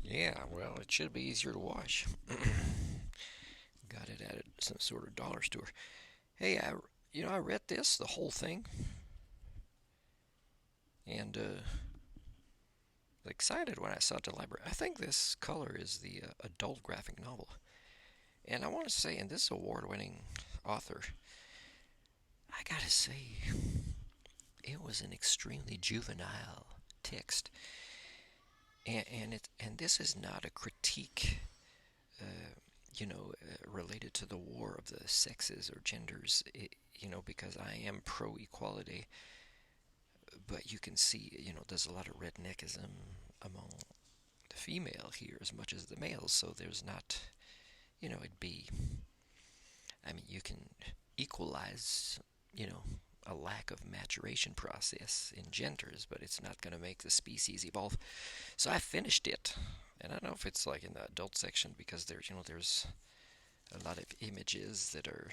Yeah, well, it should be easier to wash. Got it at some sort of dollar store. Hey, I read this, the whole thing, and excited when I saw it at the library. I think this color is the adult graphic novel, and I want to say, and this award-winning author, I gotta say, it was an extremely juvenile text, and this is not a critique related to the war of the sexes or genders, because I am pro equality, but you can see, there's a lot of redneckism among the female here as much as the males, so there's not, it'd be, I mean, you can equalize, you know, a lack of maturation process in genders, but it's not going to make the species evolve. So I finished it, and I don't know if it's like in the adult section because there's a lot of images that are,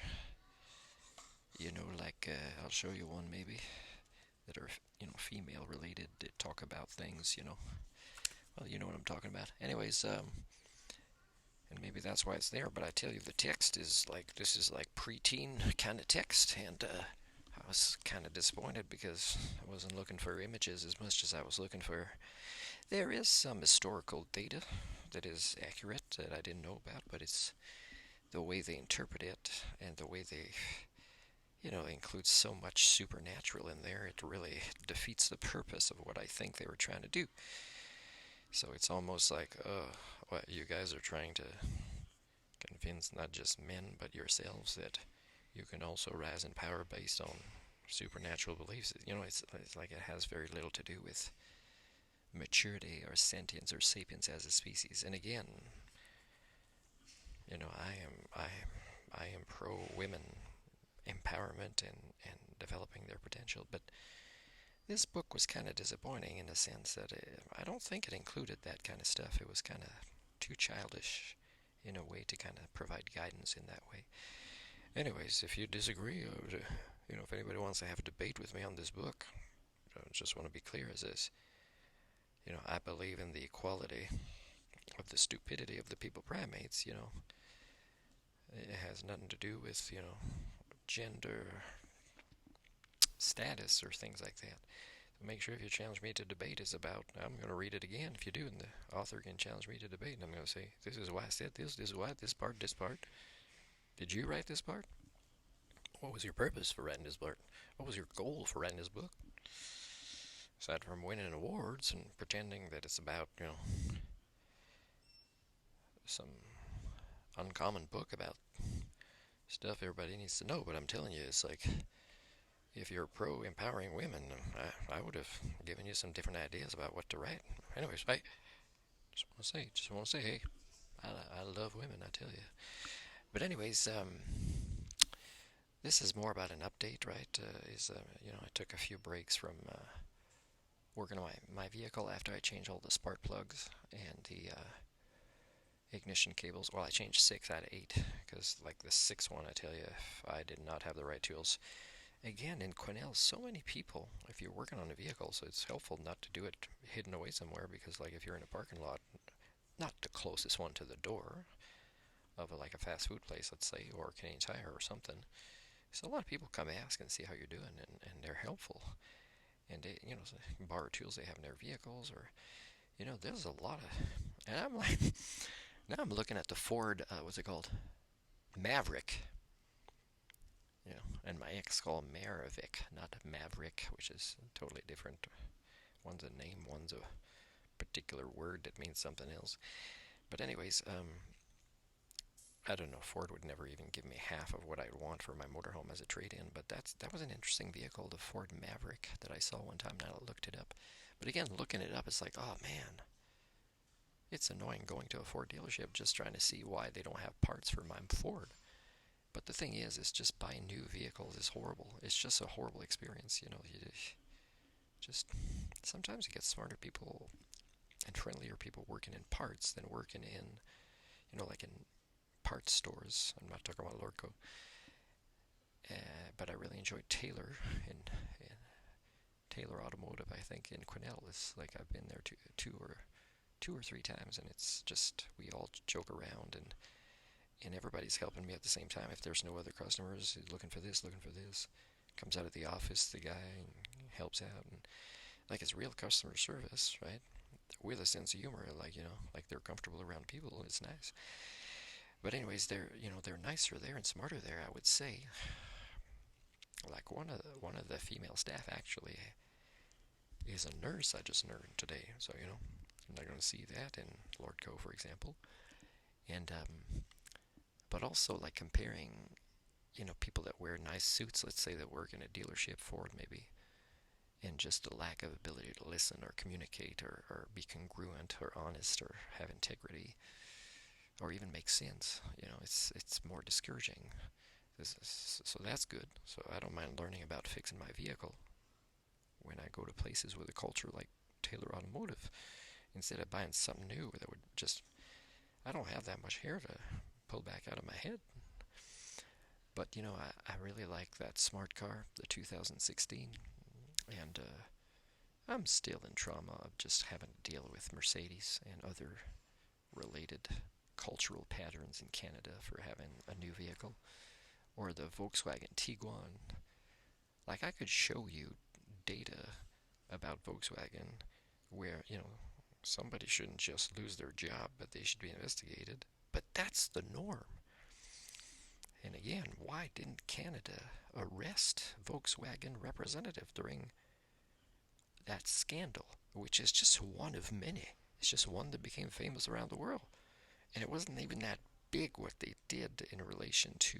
I'll show you one maybe that are, female related that talk about things, Well, you know what I'm talking about. Anyways, and maybe that's why it's there. But I tell you, the text is like this is like preteen kind of text, and I was kind of disappointed because I wasn't looking for images as much as I was looking for. There is some historical data that is accurate that I didn't know about, but it's the way they interpret it and the way they, include so much supernatural in there. It really defeats the purpose of what I think they were trying to do. So it's almost like, what you guys are trying to convince not just men but yourselves that you can also rise in power based on supernatural beliefs. It's like it has very little to do with maturity or sentience or sapience as a species. And again, I am pro women empowerment and developing their potential, but this book was kind of disappointing in the sense that I don't think it included that kind of stuff. It was kind of too childish in a way to kind of provide guidance in that way. Anyways, if you disagree, or if anybody wants to have a debate with me on this book, I just want to be clear as this. I believe in the equality of the stupidity of the people primates. It has nothing to do with gender status or things like that. So make sure if you challenge me to debate is about, I'm going to read it again if you do, and the author can challenge me to debate, and I'm going to say, this is why I said this is why, this part, this part. Did you write this part? What was your purpose for writing this part? What was your goal for writing this book? Aside from winning awards and pretending that it's about, some uncommon book about stuff everybody needs to know. But I'm telling you, it's like, if you're pro empowering women, I would have given you some different ideas about what to write. Anyways, I just want to say, hey, I love women, I tell you. But anyways, this is more about an update, right? I took a few breaks from working on my vehicle after I changed all the spark plugs and the ignition cables. Well, I changed 6 out of 8 because, like, the sixth one, I tell you, I did not have the right tools. Again, in Quesnel, so many people, if you're working on a vehicle, so it's helpful not to do it hidden away somewhere because, like, if you're in a parking lot, not the closest one to the door of like a fast food place, let's say, or Canadian Tire or something. So a lot of people come ask and see how you're doing, and they're helpful. And they, borrow tools they have in their vehicles, or, there's a lot of, and I'm like, now I'm looking at the Ford, what's it called? Maverick. And my ex called Maravik, not Maverick, which is totally different. One's a name, one's a particular word that means something else. But anyways, I don't know. Ford would never even give me half of what I'd want for my motorhome as a trade-in. But that was an interesting vehicle, the Ford Maverick that I saw one time. Now I looked it up. But again, looking it up, it's like, oh man, it's annoying going to a Ford dealership just trying to see why they don't have parts for my Ford. But the thing is just buying new vehicles is horrible. It's just a horrible experience. You just sometimes you get smarter people and friendlier people working in parts than working in, like in parts stores. I'm not talking about Lordco. But I really enjoyed Taylor in Taylor Automotive. I think in Quesnel is like I've been there two or two or three times, and it's just we all joke around, and everybody's helping me at the same time. If there's no other customers, he's looking for this, looking for this. Comes out of the office, the guy, and helps out, and like it's real customer service, right? With a sense of humor, like like they're comfortable around people, and it's nice. But anyways, they're nicer there and smarter there, I would say. Like one of the female staff actually is a nurse I just learned today, so I'm not going to see that in Lord Co, for example. And but also like comparing, people that wear nice suits, let's say that work in a dealership, Ford maybe, and just a lack of ability to listen or communicate or be congruent or honest or have integrity or even make sense. It's more discouraging. So that's good. So I don't mind learning about fixing my vehicle when I go to places with a culture like Taylor Automotive, instead of buying something new that would just, I don't have that much hair to pull back out of my head. But I really like that smart car, the 2016, and I'm still in trauma of just having to deal with Mercedes and other related cultural patterns in Canada for having a new vehicle, or the Volkswagen Tiguan. Like I could show you data about Volkswagen where, somebody shouldn't just lose their job, but they should be investigated. But that's the norm. And again, why didn't Canada arrest Volkswagen representative during that scandal, which is just one of many? It's just one that became famous around the world. And it wasn't even that big what they did in relation to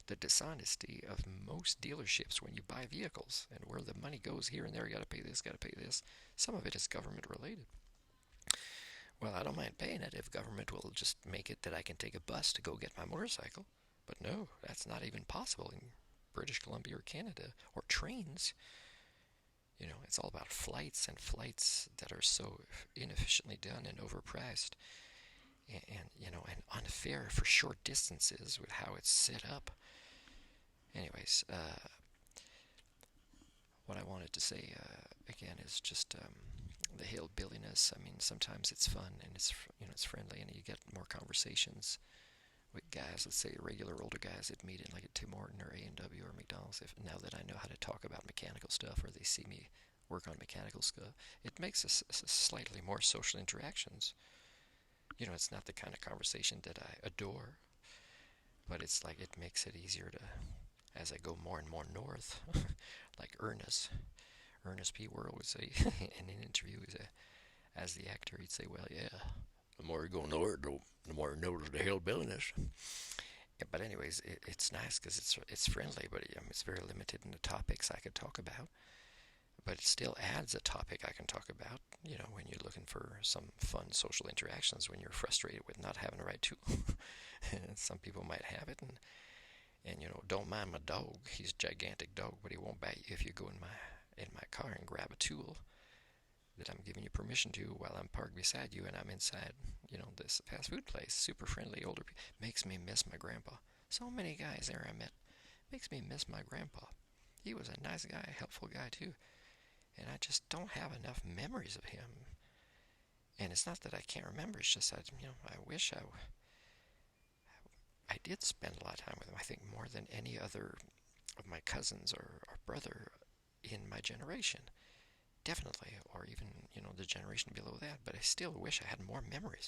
the dishonesty of most dealerships when you buy vehicles and where the money goes here and there. You got to pay this, got to pay this. Some of it is government related. Well, I don't mind paying it if government will just make it that I can take a bus to go get my motorcycle. But no, that's not even possible in British Columbia or Canada, or trains. It's all about flights, and flights that are so inefficiently done and overpriced, and unfair for short distances with how it's set up. Anyways, what I wanted to say again is just the hillbilliness. I mean, sometimes it's fun and it's friendly, and you get more conversations with guys, let's say regular older guys that meet in like at Tim Horton or A&W or McDonald's. If now that I know how to talk about mechanical stuff, or they see me work on mechanical stuff, it makes us slightly more social interactions. It's not the kind of conversation that I adore, but it's like it makes it easier to, as I go more and more north, like Ernest P. Worrell would say in an interview, as the actor, he'd say, well, yeah, the more you go north, the more you notice the hillbilliness. Yeah, but anyways, it's nice because it's friendly, but it's very limited in the topics I could talk about. But it still adds a topic I can talk about, when you're looking for some fun social interactions, when you're frustrated with not having the right tool. And some people might have it, and don't mind my dog. He's a gigantic dog, but he won't bite you if you go in my car and grab a tool that I'm giving you permission to while I'm parked beside you and I'm inside, this fast food place. Super friendly, older people. Makes me miss my grandpa. So many guys there I met. Makes me miss my grandpa. He was a nice guy, helpful guy too. And I just don't have enough memories of him. And it's not that I can't remember. It's just that, I wish I did spend a lot of time with him. I think more than any other of my cousins or brother in my generation. Definitely, or even, the generation below that. But I still wish I had more memories.